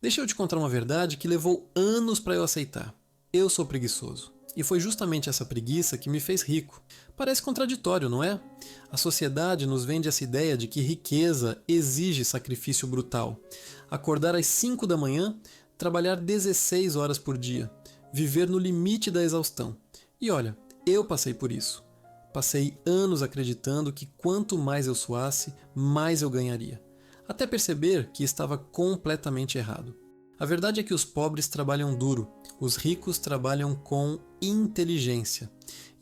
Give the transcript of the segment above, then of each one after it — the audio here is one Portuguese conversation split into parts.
Deixa eu te contar uma verdade que levou anos para eu aceitar. Eu sou preguiçoso. E foi justamente essa preguiça que me fez rico. Parece contraditório, não é? A sociedade nos vende essa ideia de que riqueza exige sacrifício brutal. Acordar às 5 da manhã, trabalhar 16 horas por dia, viver no limite da exaustão. E olha, eu passei por isso. Passei anos acreditando que quanto mais eu suasse, mais eu ganharia. Até perceber que estava completamente errado. A verdade é que os pobres trabalham duro, os ricos trabalham com inteligência.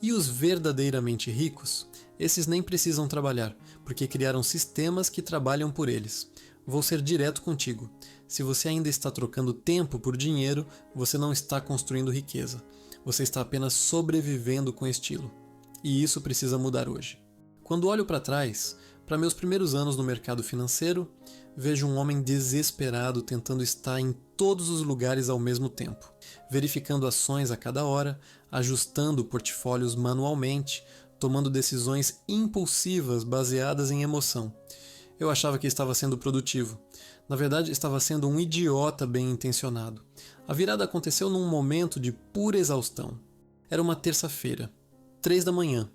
E os verdadeiramente ricos, esses nem precisam trabalhar, porque criaram sistemas que trabalham por eles. Vou ser direto contigo. Se você ainda está trocando tempo por dinheiro, você não está construindo riqueza. Você está apenas sobrevivendo com estilo. E isso precisa mudar hoje. Quando olho para trás, para meus primeiros anos no mercado financeiro, vejo um homem desesperado tentando estar em todos os lugares ao mesmo tempo, verificando ações a cada hora, ajustando portfólios manualmente, tomando decisões impulsivas baseadas em emoção. Eu achava que estava sendo produtivo. Na verdade, estava sendo um idiota bem intencionado. A virada aconteceu num momento de pura exaustão. Era uma terça-feira, 3 da manhã.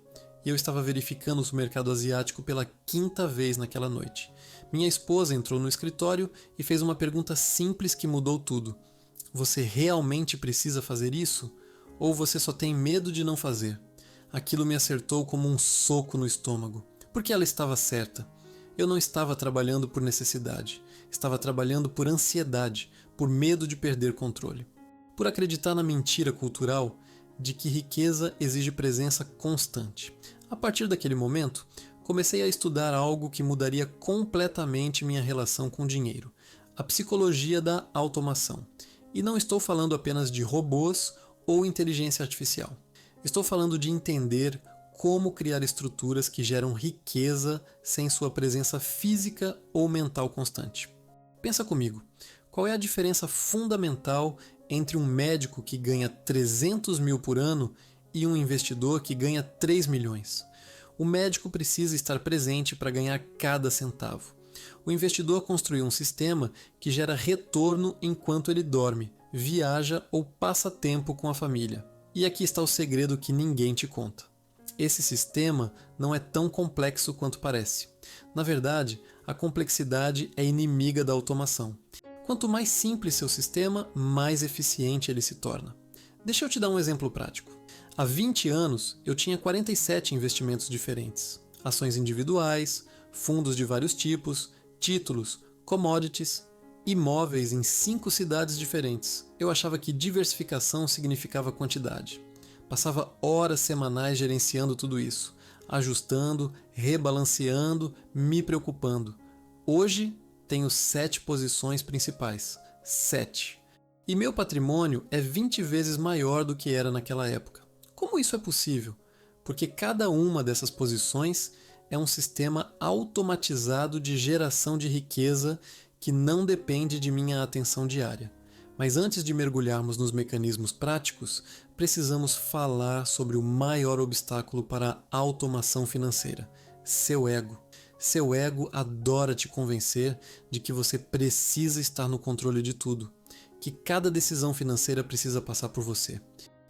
E eu estava verificando o supermercado asiático pela 5ª vez naquela noite. Minha esposa entrou no escritório e fez uma pergunta simples que mudou tudo. Você realmente precisa fazer isso? Ou você só tem medo de não fazer? Aquilo me acertou como um soco no estômago. Porque ela estava certa. Eu não estava trabalhando por necessidade. Estava trabalhando por ansiedade, por medo de perder controle. Por acreditar na mentira cultural de que riqueza exige presença constante. A partir daquele momento, comecei a estudar algo que mudaria completamente minha relação com o dinheiro, a psicologia da automação. E não estou falando apenas de robôs ou inteligência artificial. Estou falando de entender como criar estruturas que geram riqueza sem sua presença física ou mental constante. Pensa comigo, qual é a diferença fundamental entre um médico que ganha 300 mil por ano e um investidor que ganha 3 milhões? O médico precisa estar presente para ganhar cada centavo. O investidor construiu um sistema que gera retorno enquanto ele dorme, viaja ou passa tempo com a família. E aqui está o segredo que ninguém te conta. Esse sistema não é tão complexo quanto parece. Na verdade, a complexidade é inimiga da automação. Quanto mais simples seu sistema, mais eficiente ele se torna. Deixa eu te dar um exemplo prático. Há 20 anos, eu tinha 47 investimentos diferentes. Ações individuais, fundos de vários tipos, títulos, commodities, imóveis em 5 cidades diferentes. Eu achava que diversificação significava quantidade. Passava horas semanais gerenciando tudo isso, ajustando, rebalanceando, me preocupando. Hoje, tenho 7 posições principais. 7. E meu patrimônio é 20 vezes maior do que era naquela época. Como isso é possível? Porque cada uma dessas posições é um sistema automatizado de geração de riqueza que não depende de minha atenção diária. Mas antes de mergulharmos nos mecanismos práticos, precisamos falar sobre o maior obstáculo para a automação financeira: seu ego. Seu ego adora te convencer de que você precisa estar no controle de tudo, que cada decisão financeira precisa passar por você,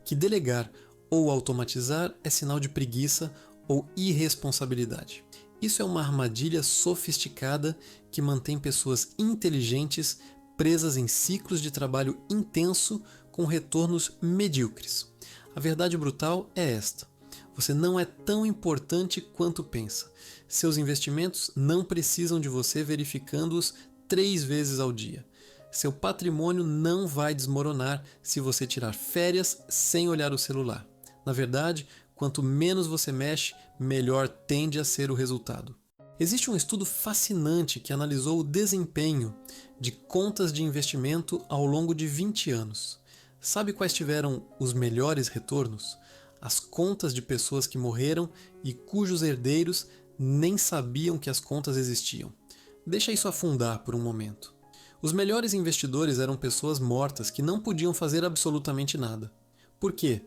que delegar ou automatizar é sinal de preguiça ou irresponsabilidade. Isso é uma armadilha sofisticada que mantém pessoas inteligentes presas em ciclos de trabalho intenso com retornos medíocres. A verdade brutal é esta: você não é tão importante quanto pensa. Seus investimentos não precisam de você verificando-os 3 vezes ao dia. Seu patrimônio não vai desmoronar se você tirar férias sem olhar o celular. Na verdade, quanto menos você mexe, melhor tende a ser o resultado. Existe um estudo fascinante que analisou o desempenho de contas de investimento ao longo de 20 anos. Sabe quais tiveram os melhores retornos? As contas de pessoas que morreram e cujos herdeiros nem sabiam que as contas existiam. Deixa isso afundar por um momento. Os melhores investidores eram pessoas mortas que não podiam fazer absolutamente nada. Por quê?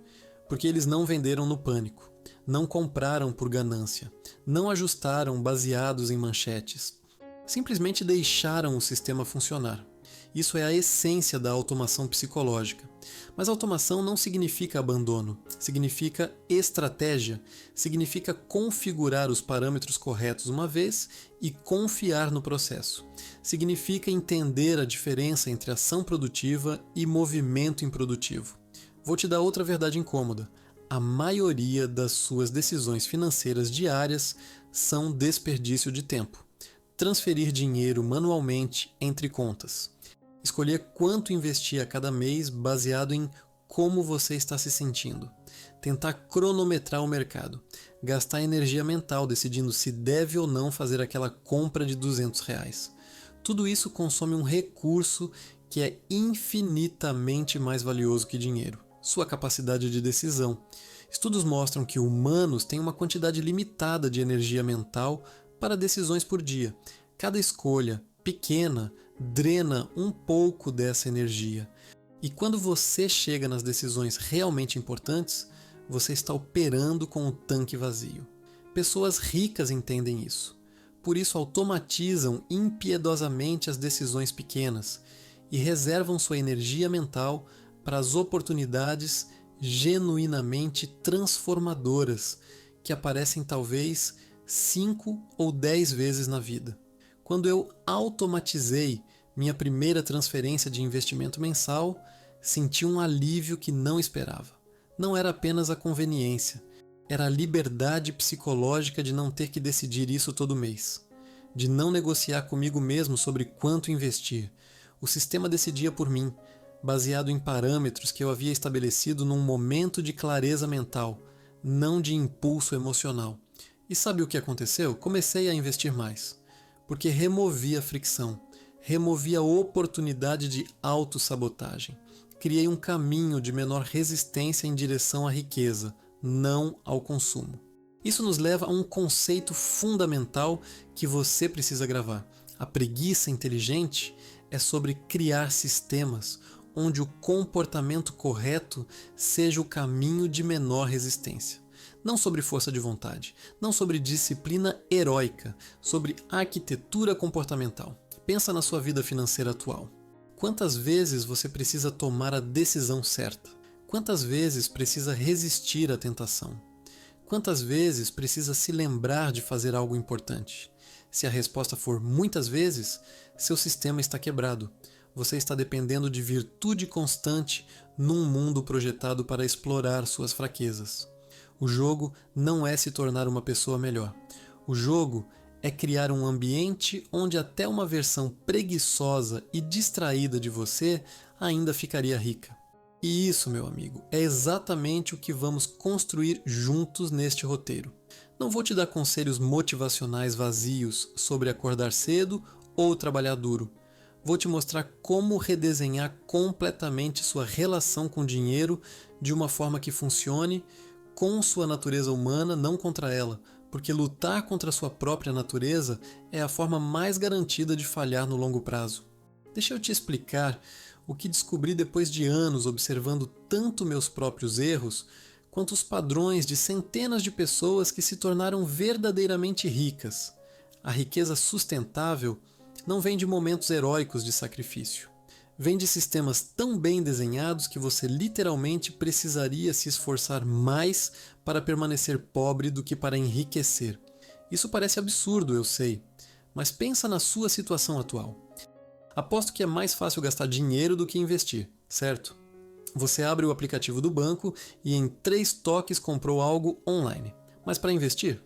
Porque eles não venderam no pânico, não compraram por ganância, não ajustaram baseados em manchetes. Simplesmente deixaram o sistema funcionar. Isso é a essência da automação psicológica. Mas automação não significa abandono, significa estratégia, significa configurar os parâmetros corretos uma vez e confiar no processo. Significa entender a diferença entre ação produtiva e movimento improdutivo. Vou te dar outra verdade incômoda. A maioria das suas decisões financeiras diárias são desperdício de tempo. Transferir dinheiro manualmente entre contas. Escolher quanto investir a cada mês baseado em como você está se sentindo. Tentar cronometrar o mercado. Gastar energia mental decidindo se deve ou não fazer aquela compra de R$ 200. Tudo isso consome um recurso que é infinitamente mais valioso que dinheiro. Sua capacidade de decisão. Estudos mostram que humanos têm uma quantidade limitada de energia mental para decisões por dia. Cada escolha pequena drena um pouco dessa energia. E quando você chega nas decisões realmente importantes, você está operando com o tanque vazio. Pessoas ricas entendem isso. Por isso automatizam impiedosamente as decisões pequenas e reservam sua energia mental para as oportunidades genuinamente transformadoras que aparecem talvez 5 ou 10 vezes na vida. Quando eu automatizei minha primeira transferência de investimento mensal, senti um alívio que não esperava. Não era apenas a conveniência, era a liberdade psicológica de não ter que decidir isso todo mês, de não negociar comigo mesmo sobre quanto investir. O sistema decidia por mim, baseado em parâmetros que eu havia estabelecido num momento de clareza mental, não de impulso emocional. E sabe o que aconteceu? Comecei a investir mais, porque removi a fricção, removi a oportunidade de autossabotagem. Criei um caminho de menor resistência em direção à riqueza, não ao consumo. Isso nos leva a um conceito fundamental que você precisa gravar. A preguiça inteligente é sobre criar sistemas onde o comportamento correto seja o caminho de menor resistência. Não sobre força de vontade, não sobre disciplina heróica, sobre arquitetura comportamental. Pensa na sua vida financeira atual. Quantas vezes você precisa tomar a decisão certa? Quantas vezes precisa resistir à tentação? Quantas vezes precisa se lembrar de fazer algo importante? Se a resposta for muitas vezes, seu sistema está quebrado. Você está dependendo de virtude constante num mundo projetado para explorar suas fraquezas. O jogo não é se tornar uma pessoa melhor. O jogo é criar um ambiente onde até uma versão preguiçosa e distraída de você ainda ficaria rica. E isso, meu amigo, é exatamente o que vamos construir juntos neste roteiro. Não vou te dar conselhos motivacionais vazios sobre acordar cedo ou trabalhar duro. Vou te mostrar como redesenhar completamente sua relação com o dinheiro de uma forma que funcione com sua natureza humana, não contra ela, porque lutar contra sua própria natureza é a forma mais garantida de falhar no longo prazo. Deixa eu te explicar o que descobri depois de anos observando tanto meus próprios erros, quanto os padrões de centenas de pessoas que se tornaram verdadeiramente ricas. A riqueza sustentável não vem de momentos heróicos de sacrifício. Vem de sistemas tão bem desenhados que você literalmente precisaria se esforçar mais para permanecer pobre do que para enriquecer. Isso parece absurdo, eu sei, mas pensa na sua situação atual. Aposto que é mais fácil gastar dinheiro do que investir, certo? Você abre o aplicativo do banco e em 3 toques comprou algo online. Mas para investir,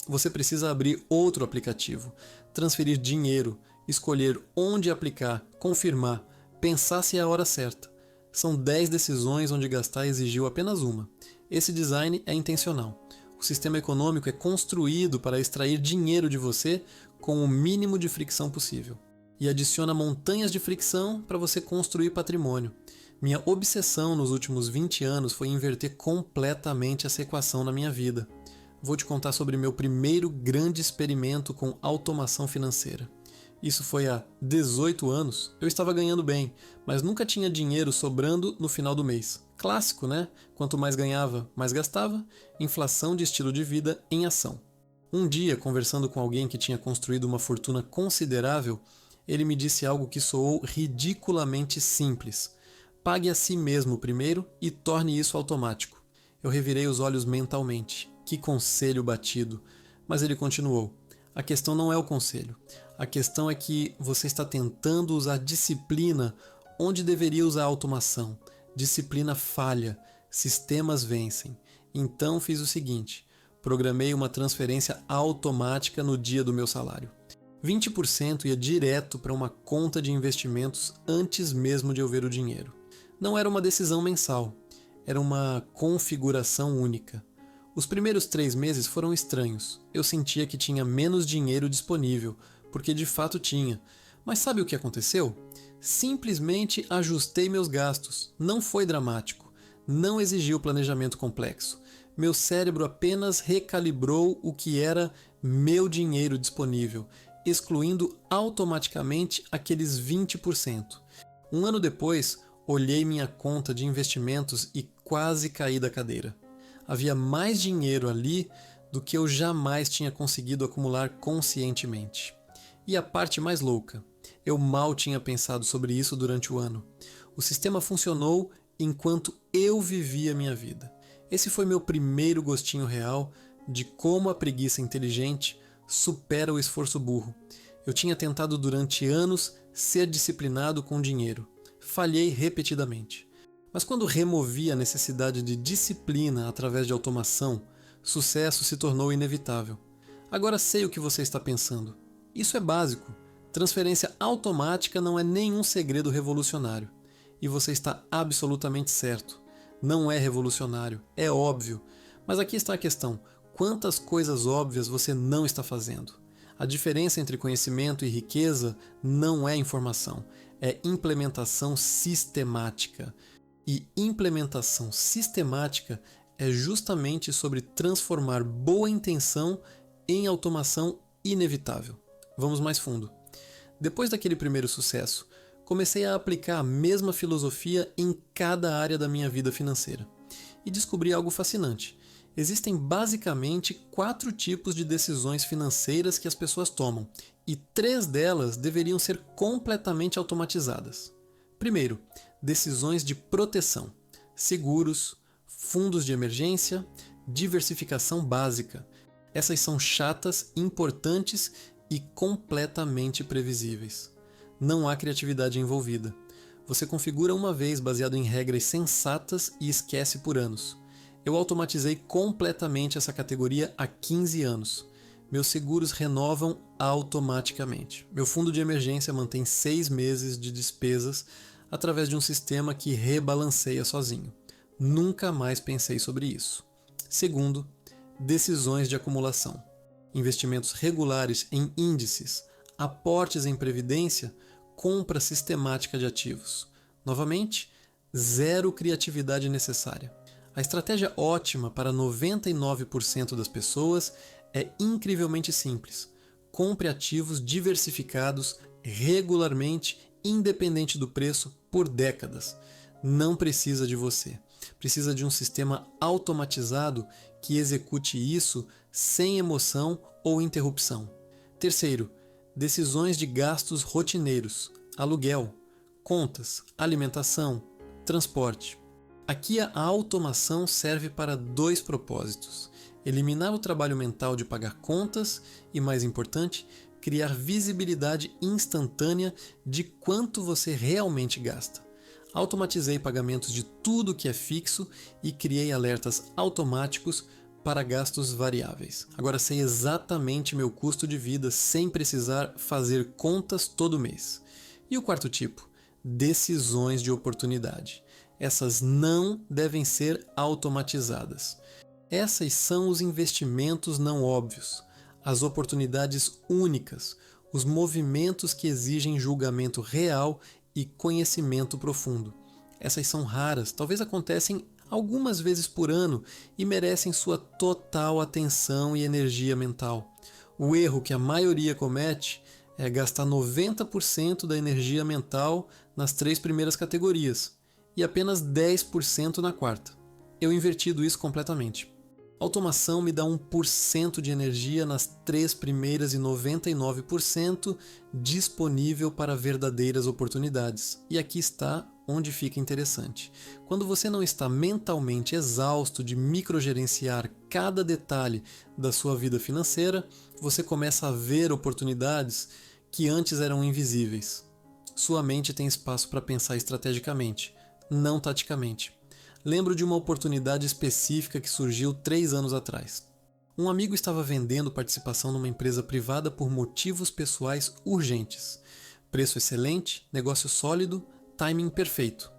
você precisa abrir outro aplicativo, transferir dinheiro, escolher onde aplicar, confirmar, pensar se é a hora certa. São 10 decisões onde gastar exigiu apenas uma. Esse design é intencional. O sistema econômico é construído para extrair dinheiro de você com o mínimo de fricção possível. E adiciona montanhas de fricção para você construir patrimônio. Minha obsessão nos últimos 20 anos foi inverter completamente essa equação na minha vida. Vou te contar sobre meu primeiro grande experimento com automação financeira. Isso foi há 18 anos. Eu estava ganhando bem, mas nunca tinha dinheiro sobrando no final do mês. Clássico, né? Quanto mais ganhava, mais gastava. Inflação de estilo de vida em ação. Um dia, conversando com alguém que tinha construído uma fortuna considerável, Ele me disse algo que soou ridiculamente simples. Pague a si mesmo primeiro e torne isso automático. Eu revirei os olhos mentalmente. Que conselho batido! Mas ele continuou. A questão não é o conselho. A questão é que você está tentando usar disciplina onde deveria usar automação. Disciplina falha. Sistemas vencem. Então fiz o seguinte. Programei uma transferência automática no dia do meu salário. 20% ia direto para uma conta de investimentos antes mesmo de eu ver o dinheiro. Não era uma decisão mensal. Era uma configuração única. Os primeiros 3 meses foram estranhos. Eu sentia que tinha menos dinheiro disponível, porque de fato tinha. Mas sabe o que aconteceu? Simplesmente ajustei meus gastos. Não foi dramático. Não exigiu planejamento complexo. Meu cérebro apenas recalibrou o que era meu dinheiro disponível, excluindo automaticamente aqueles 20%. Um ano depois, olhei minha conta de investimentos e quase caí da cadeira. Havia mais dinheiro ali do que eu jamais tinha conseguido acumular conscientemente. E a parte mais louca, eu mal tinha pensado sobre isso durante o ano. O sistema funcionou enquanto eu vivia minha vida. Esse foi meu primeiro gostinho real de como a preguiça inteligente supera o esforço burro. Eu tinha tentado durante anos ser disciplinado com dinheiro. Falhei repetidamente. Mas quando removi a necessidade de disciplina através de automação, sucesso se tornou inevitável. Agora sei o que você está pensando. Isso é básico. Transferência automática não é nenhum segredo revolucionário. E você está absolutamente certo. Não é revolucionário, é óbvio. Mas aqui está a questão. Quantas coisas óbvias você não está fazendo? A diferença entre conhecimento e riqueza não é informação, é implementação sistemática. E implementação sistemática é justamente sobre transformar boa intenção em automação inevitável. Vamos mais fundo. Depois daquele primeiro sucesso, comecei a aplicar a mesma filosofia em cada área da minha vida financeira. E descobri algo fascinante. Existem basicamente 4 tipos de decisões financeiras que as pessoas tomam, e 3 delas deveriam ser completamente automatizadas. Primeiro, decisões de proteção, seguros, fundos de emergência, diversificação básica. Essas são chatas, importantes e completamente previsíveis. Não há criatividade envolvida. Você configura uma vez baseado em regras sensatas e esquece por anos. Eu automatizei completamente essa categoria há 15 anos. Meus seguros renovam automaticamente. Meu fundo de emergência mantém 6 meses de despesas através de um sistema que rebalanceia sozinho. Nunca mais pensei sobre isso. Segundo, decisões de acumulação. Investimentos regulares em índices, aportes em previdência, compra sistemática de ativos. Novamente, zero criatividade necessária. A estratégia ótima para 99% das pessoas é incrivelmente simples. Compre ativos diversificados regularmente, independente do preço, por décadas. Não precisa de você. Precisa de um sistema automatizado que execute isso sem emoção ou interrupção. Terceiro, decisões de gastos rotineiros, aluguel, contas, alimentação, transporte. Aqui a automação serve para 2 propósitos: eliminar o trabalho mental de pagar contas e, mais importante, criar visibilidade instantânea de quanto você realmente gasta. Automatizei pagamentos de tudo que é fixo e criei alertas automáticos para gastos variáveis. Agora sei exatamente meu custo de vida sem precisar fazer contas todo mês. E o quarto tipo? Decisões de oportunidade. Essas não devem ser automatizadas. Essas são os investimentos não óbvios, as oportunidades únicas, os movimentos que exigem julgamento real e conhecimento profundo. Essas são raras, talvez acontecem algumas vezes por ano e merecem sua total atenção e energia mental. O erro que a maioria comete é gastar 90% da energia mental nas 3 primeiras categorias e apenas 10% na quarta. Eu inverti isso completamente. Automação me dá 1% de energia nas 3 primeiras e 99% disponível para verdadeiras oportunidades. E aqui está onde fica interessante. Quando você não está mentalmente exausto de microgerenciar cada detalhe da sua vida financeira, você começa a ver oportunidades que antes eram invisíveis. Sua mente tem espaço para pensar estrategicamente, não taticamente. Lembro de uma oportunidade específica que surgiu 3 anos atrás. Um amigo estava vendendo participação numa empresa privada por motivos pessoais urgentes. Preço excelente, negócio sólido, timing perfeito,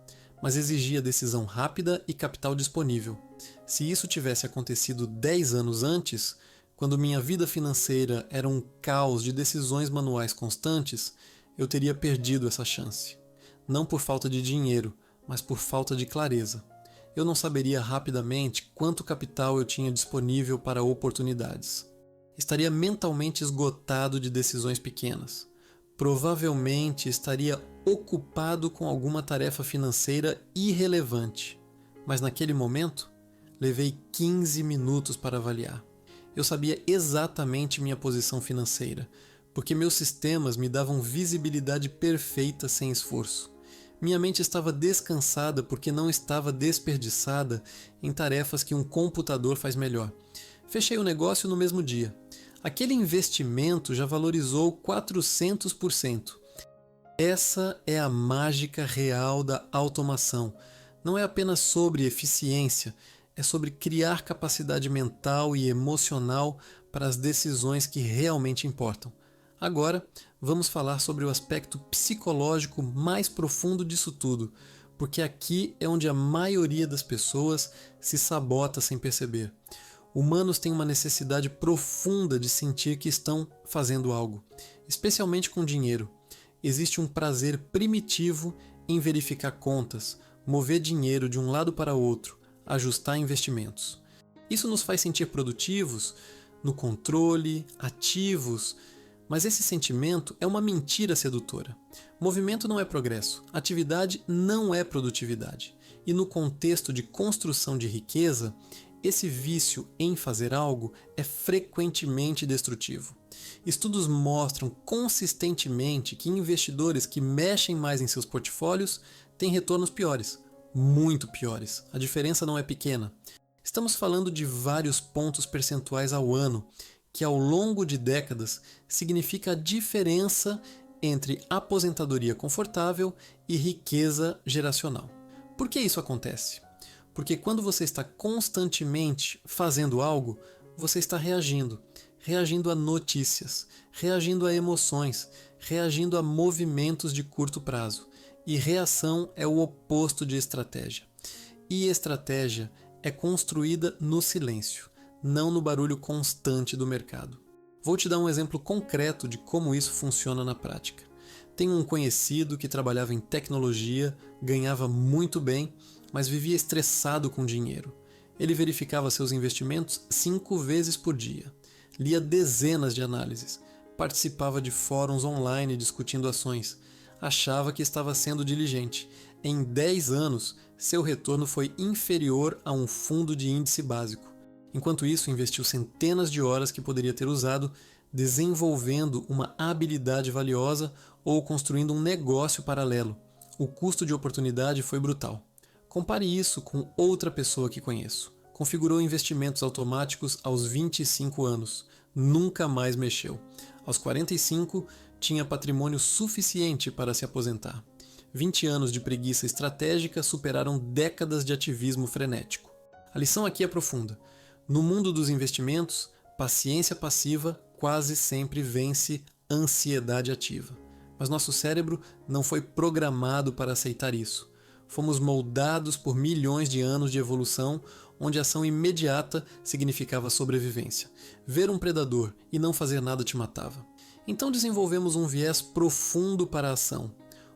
mas exigia decisão rápida e capital disponível. Se isso tivesse acontecido 10 anos antes, quando minha vida financeira era um caos de decisões manuais constantes, eu teria perdido essa chance. Não por falta de dinheiro, mas por falta de clareza. Eu não saberia rapidamente quanto capital eu tinha disponível para oportunidades. Estaria mentalmente esgotado de decisões pequenas. Provavelmente estaria ocupado com alguma tarefa financeira irrelevante. Mas naquele momento, levei 15 minutos para avaliar. Eu sabia exatamente minha posição financeira, porque meus sistemas me davam visibilidade perfeita sem esforço. Minha mente estava descansada porque não estava desperdiçada em tarefas que um computador faz melhor. Fechei o negócio no mesmo dia. Aquele investimento já valorizou 400%. Essa é a mágica real da automação. Não é apenas sobre eficiência, é sobre criar capacidade mental e emocional para as decisões que realmente importam. Agora, vamos falar sobre o aspecto psicológico mais profundo disso tudo, porque aqui é onde a maioria das pessoas se sabota sem perceber. Humanos têm uma necessidade profunda de sentir que estão fazendo algo, especialmente com dinheiro. Existe um prazer primitivo em verificar contas, mover dinheiro de um lado para outro, ajustar investimentos. Isso nos faz sentir produtivos, no controle, ativos. Mas esse sentimento é uma mentira sedutora. Movimento não é progresso, atividade não é produtividade. E no contexto de construção de riqueza, esse vício em fazer algo é frequentemente destrutivo. Estudos mostram consistentemente que investidores que mexem mais em seus portfólios têm retornos piores, muito piores. A diferença não é pequena. Estamos falando de vários pontos percentuais ao ano, que ao longo de décadas significa a diferença entre aposentadoria confortável e riqueza geracional. Por que isso acontece? Porque quando você está constantemente fazendo algo, você está reagindo a notícias, reagindo a emoções, reagindo a movimentos de curto prazo. E reação é o oposto de estratégia. E estratégia é construída no silêncio, não no barulho constante do mercado. Vou te dar um exemplo concreto de como isso funciona na prática. Tenho um conhecido que trabalhava em tecnologia, ganhava muito bem, mas vivia estressado com dinheiro. Ele verificava seus investimentos 5 vezes por dia, lia dezenas de análises, participava de fóruns online discutindo ações, achava que estava sendo diligente. Em 10 anos, seu retorno foi inferior a um fundo de índice básico. Enquanto isso, investiu centenas de horas que poderia ter usado desenvolvendo uma habilidade valiosa ou construindo um negócio paralelo. O custo de oportunidade foi brutal. Compare isso com outra pessoa que conheço. Configurou investimentos automáticos aos 25 anos. Nunca mais mexeu. Aos 45, tinha patrimônio suficiente para se aposentar. 20 anos de preguiça estratégica superaram décadas de ativismo frenético. A lição aqui é profunda. No mundo dos investimentos, paciência passiva quase sempre vence ansiedade ativa. Mas nosso cérebro não foi programado para aceitar isso. Fomos moldados por milhões de anos de evolução, onde a ação imediata significava sobrevivência. Ver um predador e não fazer nada te matava. Então desenvolvemos um viés profundo para a ação.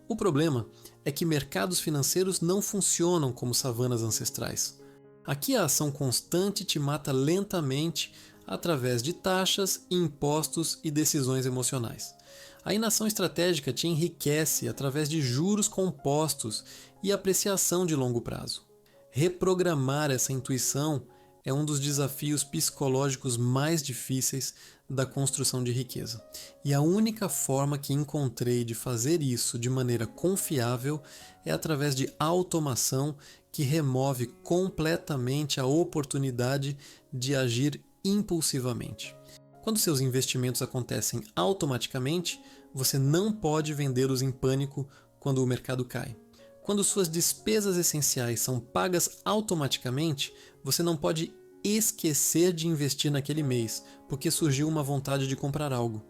O problema é que mercados financeiros não funcionam como savanas ancestrais. Aqui a ação constante te mata lentamente através de taxas, impostos e decisões emocionais. A inação estratégica te enriquece através de juros compostos e apreciação de longo prazo. Reprogramar essa intuição é um dos desafios psicológicos mais difíceis da construção de riqueza. E a única forma que encontrei de fazer isso de maneira confiável é através de automação que remove completamente a oportunidade de agir impulsivamente. Quando seus investimentos acontecem automaticamente, você não pode vendê-los em pânico quando o mercado cai. Quando suas despesas essenciais são pagas automaticamente, você não pode esquecer de investir naquele mês, porque surgiu uma vontade de comprar algo.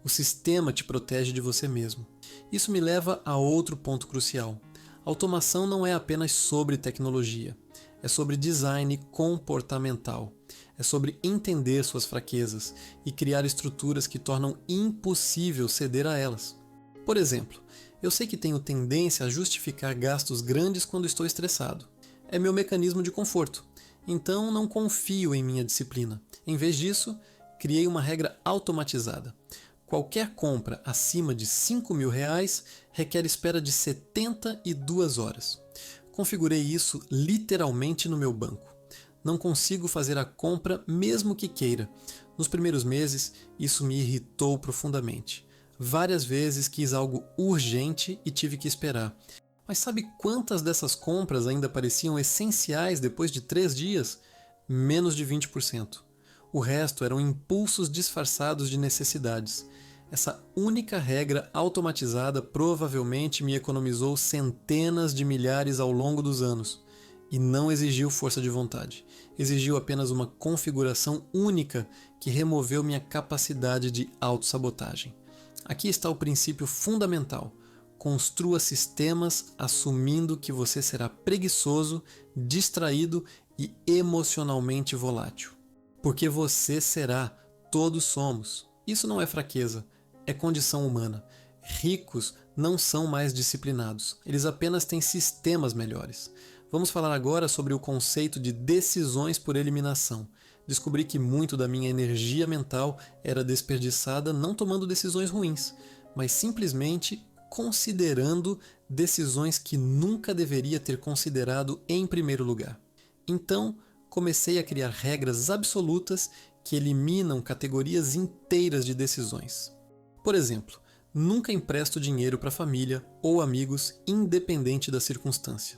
O sistema te protege de você mesmo. Isso me leva a outro ponto crucial. Automação não é apenas sobre tecnologia, é sobre design comportamental. É sobre entender suas fraquezas e criar estruturas que tornam impossível ceder a elas. Por exemplo, eu sei que tenho tendência a justificar gastos grandes quando estou estressado. É meu mecanismo de conforto, então não confio em minha disciplina. Em vez disso, criei uma regra automatizada. Qualquer compra acima de R$ 5.000 requer espera de 72 horas. Configurei isso literalmente no meu banco. Não consigo fazer a compra mesmo que queira. Nos primeiros meses, isso me irritou profundamente. Várias vezes quis algo urgente e tive que esperar. Mas sabe quantas dessas compras ainda pareciam essenciais depois de 3 dias? Menos de 20%. O resto eram impulsos disfarçados de necessidades. Essa única regra automatizada provavelmente me economizou centenas de milhares ao longo dos anos. E não exigiu força de vontade. Exigiu apenas uma configuração única que removeu minha capacidade de autossabotagem. Aqui está o princípio fundamental. Construa sistemas assumindo que você será preguiçoso, distraído e emocionalmente volátil. Porque você será, todos somos. Isso não é fraqueza, é condição humana. Ricos não são mais disciplinados, eles apenas têm sistemas melhores. Vamos falar agora sobre o conceito de decisões por eliminação. Descobri que muito da minha energia mental era desperdiçada não tomando decisões ruins, mas simplesmente considerando decisões que nunca deveria ter considerado em primeiro lugar. Então, comecei a criar regras absolutas que eliminam categorias inteiras de decisões. Por exemplo, nunca empresto dinheiro para família ou amigos, independente da circunstância.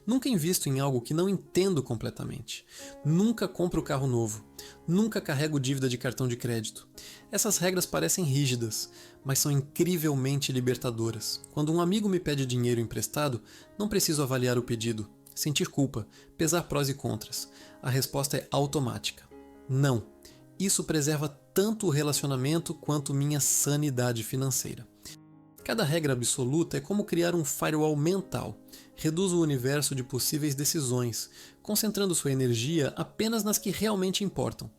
Nunca invisto em algo que não entendo completamente. Nunca compro carro novo. Nunca carrego dívida de cartão de crédito. Essas regras parecem rígidas, mas são incrivelmente libertadoras. Quando um amigo me pede dinheiro emprestado, não preciso avaliar o pedido, sentir culpa, pesar prós e contras. A resposta é automática. Não. Isso preserva tanto o relacionamento quanto minha sanidade financeira. Cada regra absoluta é como criar um firewall mental. Reduz o universo de possíveis decisões, concentrando sua energia apenas nas que realmente importam.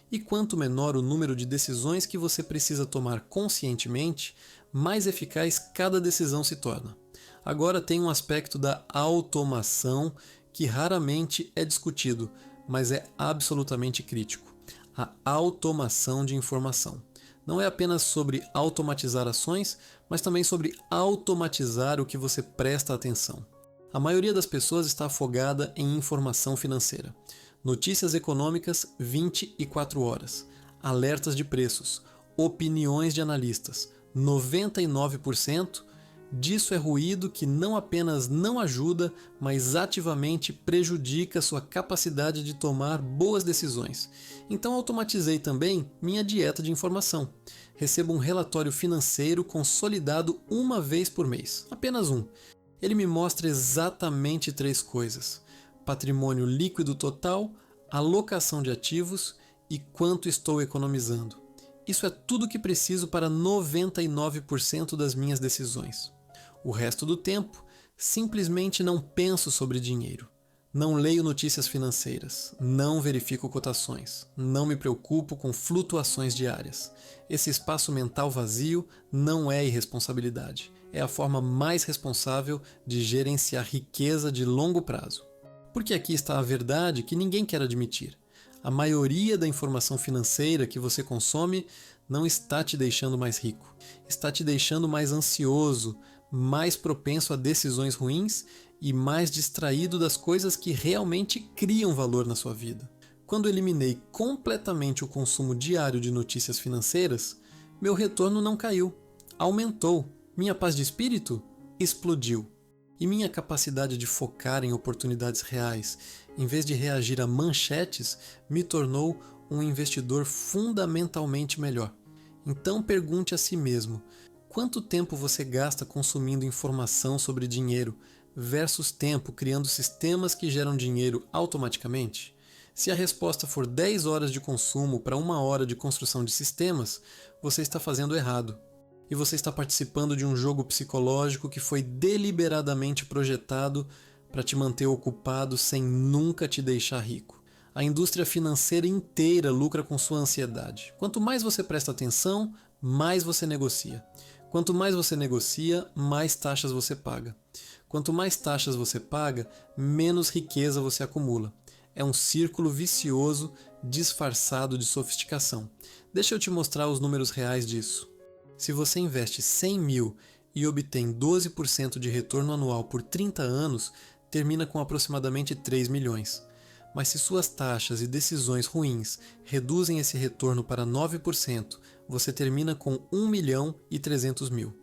E quanto menor o número de decisões que você precisa tomar conscientemente, mais eficaz cada decisão se torna. Agora tem um aspecto da automação que raramente é discutido, mas é absolutamente crítico. A automação de informação. Não é apenas sobre automatizar ações, mas também sobre automatizar o que você presta atenção. A maioria das pessoas está afogada em informação financeira. Notícias econômicas 24 horas, alertas de preços, opiniões de analistas. 99% disso é ruído que não apenas não ajuda, mas ativamente prejudica sua capacidade de tomar boas decisões. Então automatizei também minha dieta de informação. Recebo um relatório financeiro consolidado uma vez por mês, apenas um. Ele me mostra exatamente 3 coisas: patrimônio líquido total, alocação de ativos e quanto estou economizando. Isso é tudo que preciso para 99% das minhas decisões. O resto do tempo, simplesmente não penso sobre dinheiro. Não leio notícias financeiras, não verifico cotações, não me preocupo com flutuações diárias. Esse espaço mental vazio não é irresponsabilidade, é a forma mais responsável de gerenciar riqueza de longo prazo. Porque aqui está a verdade que ninguém quer admitir. A maioria da informação financeira que você consome não está te deixando mais rico, está te deixando mais ansioso, mais propenso a decisões ruins e mais distraído das coisas que realmente criam valor na sua vida. Quando eliminei completamente o consumo diário de notícias financeiras, meu retorno não caiu, aumentou. Minha paz de espírito explodiu. E minha capacidade de focar em oportunidades reais, em vez de reagir a manchetes, me tornou um investidor fundamentalmente melhor. Então pergunte a si mesmo: quanto tempo você gasta consumindo informação sobre dinheiro versus tempo criando sistemas que geram dinheiro automaticamente? Se a resposta for 10 horas de consumo para 1 hora de construção de sistemas, você está fazendo errado. E você está participando de um jogo psicológico que foi deliberadamente projetado para te manter ocupado sem nunca te deixar rico. A indústria financeira inteira lucra com sua ansiedade. Quanto mais você presta atenção, mais você negocia. Quanto mais você negocia, mais taxas você paga. Quanto mais taxas você paga, menos riqueza você acumula. É um círculo vicioso disfarçado de sofisticação. Deixa eu te mostrar os números reais disso. Se você investe 100 mil e obtém 12% de retorno anual por 30 anos, termina com aproximadamente 3 milhões. Mas se suas taxas e decisões ruins reduzem esse retorno para 9%, você termina com 1 milhão e 300 mil.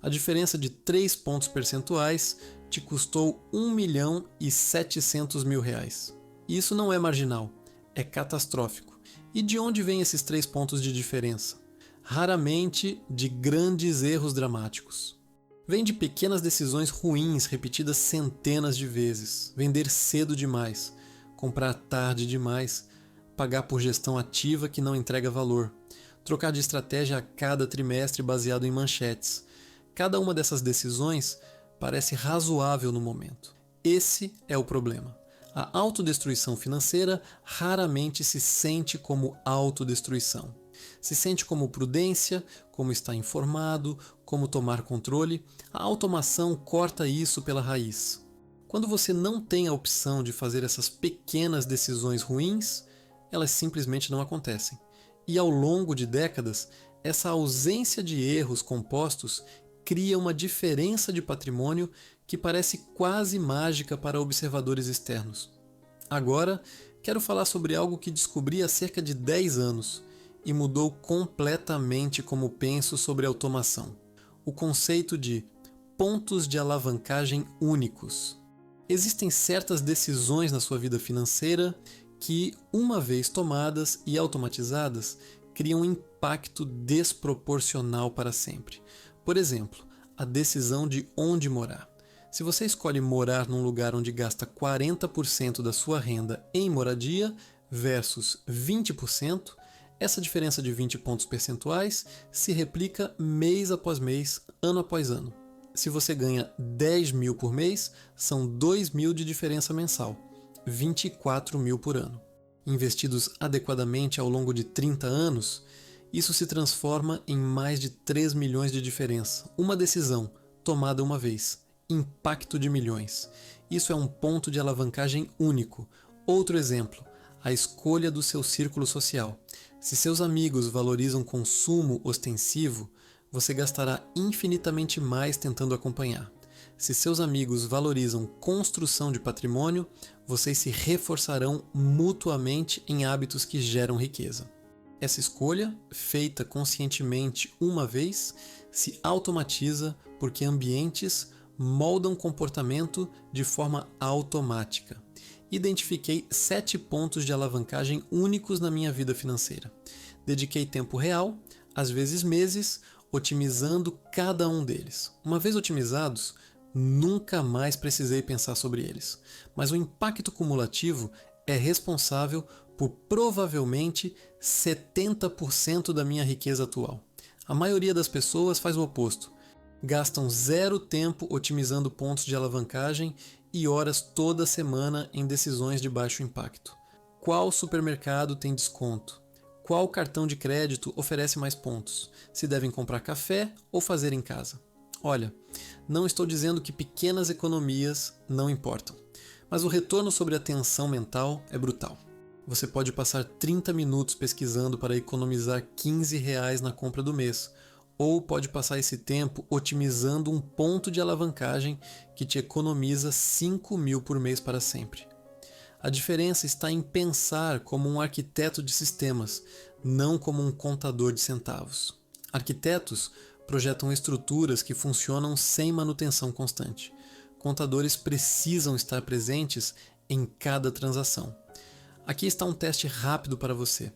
A diferença de 3 pontos percentuais te custou 1 milhão e 700 mil reais. E isso não é marginal, é catastrófico. E de onde vêm esses 3 pontos de diferença? Raramente de grandes erros dramáticos. Vem de pequenas decisões ruins repetidas centenas de vezes, vender cedo demais, comprar tarde demais, pagar por gestão ativa que não entrega valor, trocar de estratégia a cada trimestre baseado em manchetes. Cada uma dessas decisões parece razoável no momento. Esse é o problema. A autodestruição financeira raramente se sente como autodestruição. Se sente como prudência, como estar informado, como tomar controle. A automação corta isso pela raiz. Quando você não tem a opção de fazer essas pequenas decisões ruins, elas simplesmente não acontecem. E ao longo de décadas, essa ausência de erros compostos cria uma diferença de patrimônio que parece quase mágica para observadores externos. Agora, quero falar sobre algo que descobri há cerca de 10 anos e mudou completamente como penso sobre automação. O conceito de pontos de alavancagem únicos. Existem certas decisões na sua vida financeira que, uma vez tomadas e automatizadas, criam um impacto desproporcional para sempre. Por exemplo, a decisão de onde morar. Se você escolhe morar num lugar onde gasta 40% da sua renda em moradia versus 20%, essa diferença de 20 pontos percentuais se replica mês após mês, ano após ano. Se você ganha 10 mil por mês, são 2 mil de diferença mensal, 24 mil por ano. Investidos adequadamente ao longo de 30 anos, isso se transforma em mais de 3 milhões de diferença. Uma decisão, tomada uma vez. Impacto de milhões. Isso é um ponto de alavancagem único. Outro exemplo, a escolha do seu círculo social. Se seus amigos valorizam consumo ostensivo, você gastará infinitamente mais tentando acompanhar. Se seus amigos valorizam construção de patrimônio, vocês se reforçarão mutuamente em hábitos que geram riqueza. Essa escolha, feita conscientemente uma vez, se automatiza porque ambientes moldam comportamento de forma automática. Identifiquei 7 pontos de alavancagem únicos na minha vida financeira. Dediquei tempo real, às vezes meses, otimizando cada um deles. Uma vez otimizados, nunca mais precisei pensar sobre eles. Mas o impacto cumulativo é responsável por provavelmente 70% da minha riqueza atual. A maioria das pessoas faz o oposto. Gastam 0 tempo otimizando pontos de alavancagem e horas toda semana em decisões de baixo impacto. Qual supermercado tem desconto? Qual cartão de crédito oferece mais pontos? Se devem comprar café ou fazer em casa? Olha, não estou dizendo que pequenas economias não importam, mas o retorno sobre a tensão mental é brutal. Você pode passar 30 minutos pesquisando para economizar R$ 15 na compra do mês, ou pode passar esse tempo otimizando um ponto de alavancagem que te economiza 5 mil por mês para sempre. A diferença está em pensar como um arquiteto de sistemas, não como um contador de centavos. Arquitetos projetam estruturas que funcionam sem manutenção constante. Contadores precisam estar presentes em cada transação. Aqui está um teste rápido para você.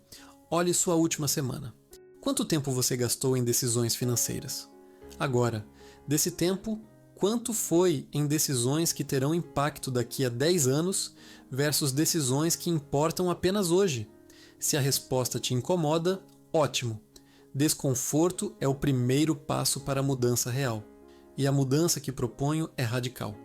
Olhe sua última semana. Quanto tempo você gastou em decisões financeiras? Agora, desse tempo, quanto foi em decisões que terão impacto daqui a 10 anos versus decisões que importam apenas hoje? Se a resposta te incomoda, ótimo. Desconforto é o primeiro passo para a mudança real. E a mudança que proponho é radical.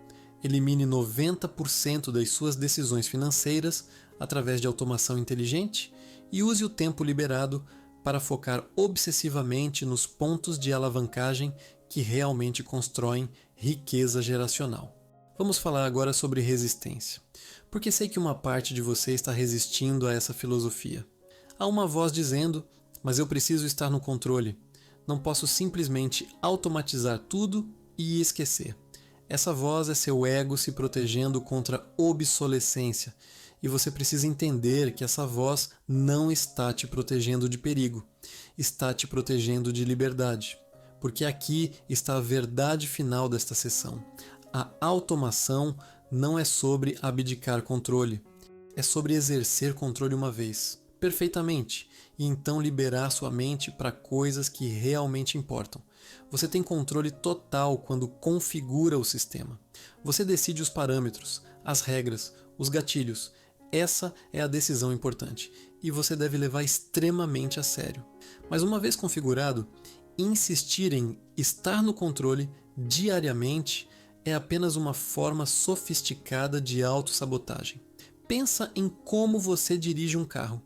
Elimine 90% das suas decisões financeiras através de automação inteligente e use o tempo liberado para focar obsessivamente nos pontos de alavancagem que realmente constroem riqueza geracional. Vamos falar agora sobre resistência, porque sei que uma parte de você está resistindo a essa filosofia. Há uma voz dizendo: mas eu preciso estar no controle, não posso simplesmente automatizar tudo e esquecer. Essa voz é seu ego se protegendo contra obsolescência, e você precisa entender que essa voz não está te protegendo de perigo, está te protegendo de liberdade. Porque aqui está a verdade final desta sessão. A automação não é sobre abdicar controle, é sobre exercer controle uma vez, perfeitamente, e então liberar sua mente para coisas que realmente importam. Você tem controle total quando configura o sistema. Você decide os parâmetros, as regras, os gatilhos. Essa é a decisão importante e você deve levar extremamente a sério. Mas uma vez configurado, insistir em estar no controle diariamente é apenas uma forma sofisticada de autossabotagem. Pensa em como você dirige um carro.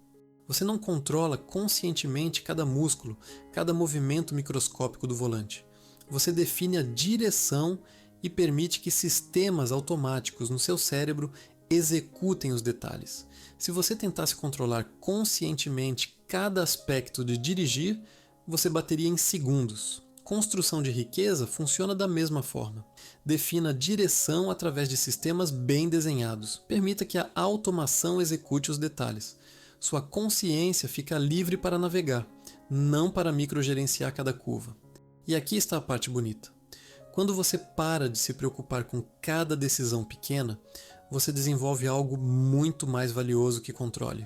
Você não controla conscientemente cada músculo, cada movimento microscópico do volante. Você define a direção e permite que sistemas automáticos no seu cérebro executem os detalhes. Se você tentasse controlar conscientemente cada aspecto de dirigir, você bateria em segundos. Construção de riqueza funciona da mesma forma. Defina a direção através de sistemas bem desenhados. Permita que a automação execute os detalhes. Sua consciência fica livre para navegar, não para microgerenciar cada curva. E aqui está a parte bonita. Quando você para de se preocupar com cada decisão pequena, você desenvolve algo muito mais valioso que controle.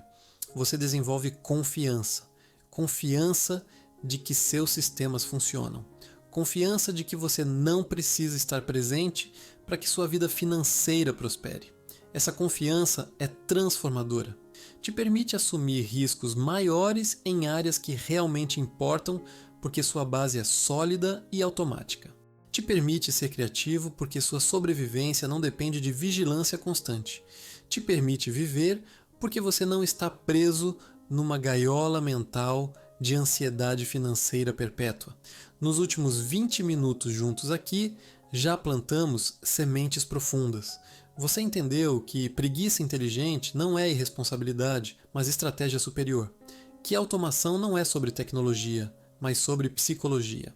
Você desenvolve confiança. Confiança de que seus sistemas funcionam. Confiança de que você não precisa estar presente para que sua vida financeira prospere. Essa confiança é transformadora. Te permite assumir riscos maiores em áreas que realmente importam porque sua base é sólida e automática. Te permite ser criativo porque sua sobrevivência não depende de vigilância constante. Te permite viver porque você não está preso numa gaiola mental de ansiedade financeira perpétua. Nos últimos 20 minutos juntos aqui, já plantamos sementes profundas. Você entendeu que preguiça inteligente não é irresponsabilidade, mas estratégia superior. Que automação não é sobre tecnologia, mas sobre psicologia.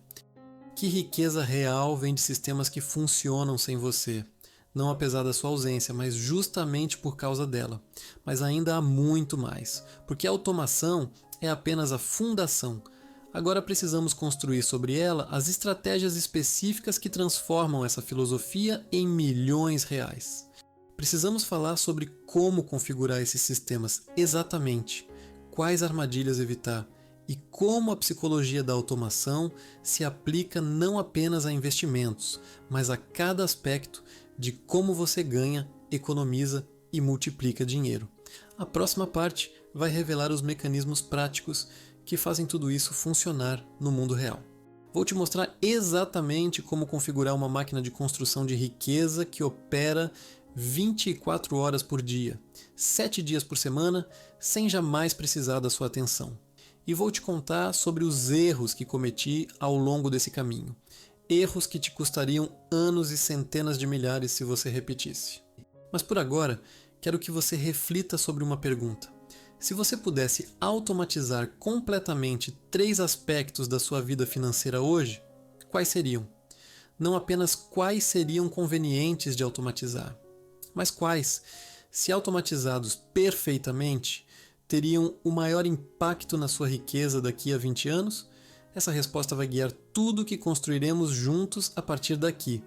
Que riqueza real vem de sistemas que funcionam sem você. Não apesar da sua ausência, mas justamente por causa dela. Mas ainda há muito mais, porque a automação é apenas a fundação. Agora precisamos construir sobre ela as estratégias específicas que transformam essa filosofia em milhões reais. Precisamos falar sobre como configurar esses sistemas exatamente, quais armadilhas evitar e como a psicologia da automação se aplica não apenas a investimentos, mas a cada aspecto de como você ganha, economiza e multiplica dinheiro. A próxima parte vai revelar os mecanismos práticos que fazem tudo isso funcionar no mundo real. Vou te mostrar exatamente como configurar uma máquina de construção de riqueza que opera 24 horas por dia, 7 dias por semana, sem jamais precisar da sua atenção. E vou te contar sobre os erros que cometi ao longo desse caminho. Erros que te custariam anos e centenas de milhares se você repetisse. Mas por agora, quero que você reflita sobre uma pergunta. Se você pudesse automatizar completamente 3 aspectos da sua vida financeira hoje, quais seriam? Não apenas quais seriam convenientes de automatizar, mas quais? se automatizados perfeitamente, teriam o maior impacto na sua riqueza daqui a 20 anos? Essa resposta vai guiar tudo que construiremos juntos a partir daqui.